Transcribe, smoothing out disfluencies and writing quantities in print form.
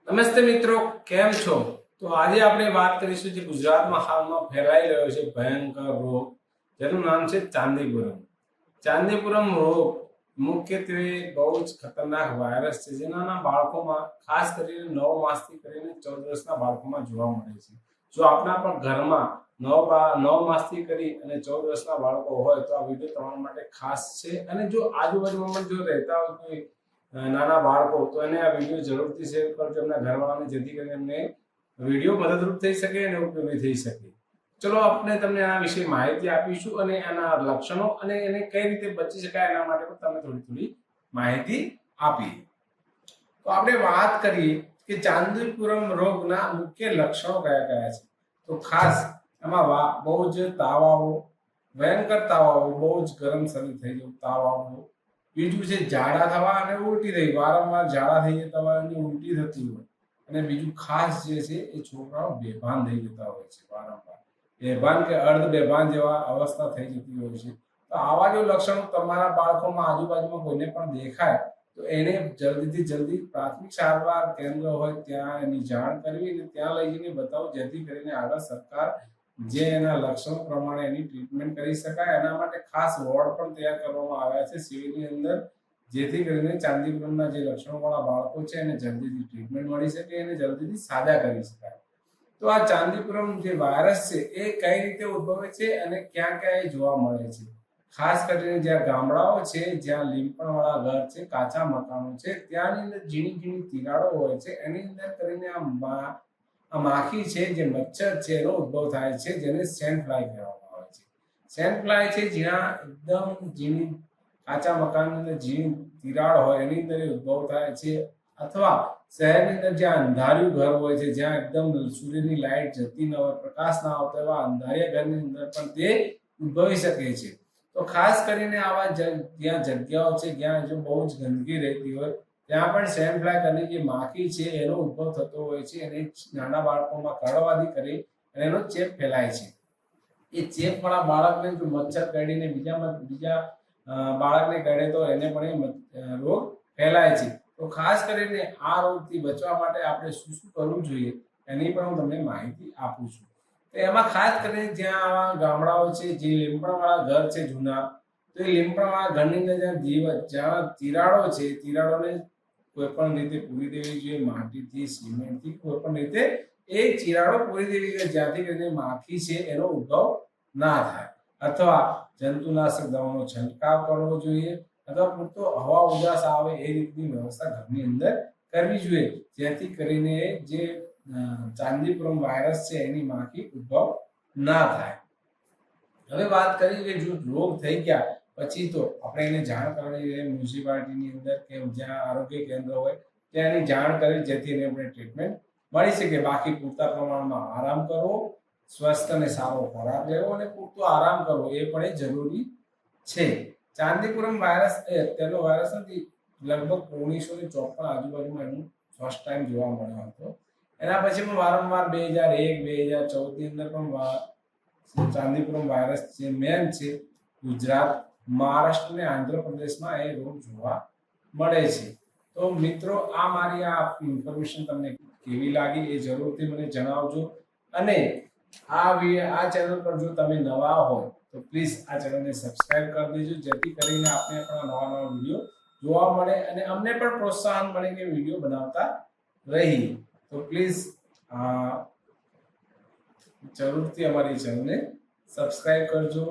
નમસ્તે મિત્રો, કેમ છો? તો આજે આપણે વાત કરીશું જે ગુજરાતમાં હાલમાં ફેલાઈ રહ્યો છે ભયંકર રોગ, જેનું નામ છે ચાંદીપુરમ. ચાંદીપુરમ રોગ મુખ્યત્વે બહુ જ ખતરનાક વાયરસ છે, જેના બાળકોમાં ખાસ કરીને 9 માસથી કરીને 14 વર્ષના બાળકોમાં જોવા મળે છે. જો આપણા પણ ઘરમાં 9 માસથી કરી અને 14 વર્ષના બાળકો હોય તો આ વિડીયો તમારા માટે ખાસ છે. અને જો આજુબાજુમાં જો રહેતા હોય કોઈ નાના બાળકો, તો એને આ વિડીયો જરૂરથી શેર કરજો એમના ઘરવાળાને, જેથી કરીને એમને વિડીયો મદદરૂપ થઈ શકે અને ઉપયોગી થઈ શકે. ચલો આપણે તમને આના વિશે માહિતી આપીશું અને એના લક્ષણો અને એને કઈ રીતે બચી શકાય એના માટે પણ તમને થોડી માહિતી આપીએ. તો આપણે વાત કરીએ કે ચાંદીપુરમ રોગના મુખ્ય લક્ષણો કયા કયા છે. તો ખાસ એમાં બહુ જ તાવ આવવો, ભયંકર તાવ આવવો, બહુ જ ગરમ શરીર થઈ જવું, તાવ આવવો. બીજું છે ઝાડા થવા અને ઉલટી થઈ, વારંવાર ઝાડા થઈ જતા હોય અને ઉલટી થતી હોય. અને બીજું ખાસ જે છે એ છોકરાઓ બેભાન થઈ જતા હોય છે, વારંવાર બેભાન કે અર્ધ બેભાન જેવા અવસ્થા થઈ જતી હોય છે. તો આવા જો લક્ષણો તમારા બાળકોમાં આજુબાજુમાં કોઈને પણ દેખાય તો એને જલ્દીથી જલ્દી પ્રાથમિક સારવાર કેન્દ્ર હોય ત્યાં એની જાણ કરવી અને ત્યાં લઈ જઈને બતાવો, જેથી કરીને આગળ સરકાર જે એના લક્ષણો પ્રમાણે એની ટ્રીટમેન્ટ કરી શકાય. એના માટે ખાસ વોર્ડ પણ તૈયાર કરવામાં આવ્યા છે સિવિલની અંદર, જેથી કરીને ચાંદીપુરમના જે લક્ષણોવાળા બાળકો છે એને જલ્દીથી ટ્રીટમેન્ટ મળી શકે અને જલ્દીથી સાજા કરી શકાય. તો આ ચાંદીપુરમ જે વાયરસ છે એ કઈ રીતે ઉદ્ભવે છે અને ક્યાં ક્યાં એ જોવા મળે છે. ખાસ કરીને જ્યાં ગામડાઓ છે, જ્યાં લીંપણવાળા ઘર છે, કાચા મકાનો છે, ત્યાંની અંદર ઝીણી ઝીણી તિરાડો હોય છે, એની અંદર કરીને આ માખી છે, જે મચ્છર છે, એનો ઉદ્ભવ થાય છે, જેને સેન્ડ ફ્લાય કહેવામાં આવે છે. સેન્ડ ફ્લાય છે જ્યાં એકદમ ઝીણી કાચા મકાનની અંદર ઝીણી તિરાડ હોય એની અંદર ઉદ્ભવ થાય છે. અથવા શહેરની અંદર જ્યાં અંધાર્યું ઘર હોય છે, જ્યાં એકદમ સૂર્યની લાઈટ જતી ન હોય, પ્રકાશ ના આવતો, એવા અંધારિયા ઘરની અંદર પણ તે ઉદ્ભવી શકે છે. તો ખાસ કરીને આવા જ્યાં જગ્યાઓ છે, જ્યાં જો બહુ જ ગંદકી રહેતી હોય, ત્યાં પણ સેન્ડ ફ્લાય કરીને જે માખી છે એનો ઉદ્ભવ થતો હોય છે અને નાના બાળકોમાં કરડવાથી કરી અને એનો ચેપ ફેલાય છે. એ ચેપ વાળા બાળકને જો મચ્છર કરડીને બીજા બાળકને કરડે તો એને પણ એ રોગ ફેલાય છે. તો ખાસ કરીને આ રોગથી બચવા માટે આપણે શું શું કરવું જોઈએ એની પણ હું તમને માહિતી આપું છું. તો એમાં ખાસ કરીને જ્યાં આવા ગામડાઓ છે, જે લીમપણવાળા ઘર છે જૂના, તો એ લીમપણવાળા ઘરની અંદર જ્યાં તિરાડો છે, તિરાડોને કોઈ પણ રીતે પૂરી દેવી જોઈએ, માટીથી, સિમેન્ટથી, કોઈ પણ રીતે એ તિરાડો પૂરી દેવી જોઈએ, જ્યાંથી કરીને માખી છે એનો ઉદ્ભવ ના થાય. અથવા જંતુનાશક દવાનો છંટકાવ કરવો જોઈએ, અથવા પૂરતો હવા ઉજાસ આવે એ રીતની વ્યવસ્થા ઘરની અંદર કરવી જોઈએ, જેથી કરીને જે ચાંદીપુરમ વાયરસ છે એની માખી ઉદ્ભવ ના થાય. હવે વાત કરીએ કે જો રોગ થઈ ગયા પછી તો આપણે એને જાણ કરવી જોઈએ મ્યુનિસિપાલિટીની અંદર કે જ્યાં આરોગ્ય કેન્દ્ર હોય ત્યાં એની જાણ કરી, જેથી એને આપણે ટ્રીટમેન્ટ મળી શકે. બાકી પૂરતા પ્રમાણમાં આરામ કરવો, સ્વસ્થ અને સારો ખોરાક લેવો અને પૂરતો આરામ કરવો એ પણ જરૂરી છે. ચાંદીપુરમ વાયરસ એ અત્યારનો વાયરસ નથી, લગભગ 1954 આજુબાજુમાં એનું ફર્સ્ટ ટાઈમ જોવા મળ્યો હતો. એના પછી પણ વારંવાર 2001 2014 ની અંદર પણ ચાંદીપુરમ વાયરસ જે મેન છે ગુજરાત, મહારાષ્ટ્ર અને આંધ્રપ્રદેશમાં એ રોગ જોવા મળે છે. તો મિત્રો, આ મારી આ ઇન્ફોર્મેશન તમને કેવી લાગી એ જરૂરથી મને જણાવજો. અને આ ચેનલ પર જો તમે નવા હોય તો પ્લીઝ આ ચેનલને સબસ્ક્રાઇબ કરી દેજો, જેથી કરીને આપણે પણ નવા વિડીયો જોવા મળે અને અમને પણ પ્રોત્સાહન મળે કે વિડીયો બનાવતા રહીએ. તો પ્લીઝ જરૂરથી અમારી ચેનલને સબસ્ક્રાઇબ કરજો.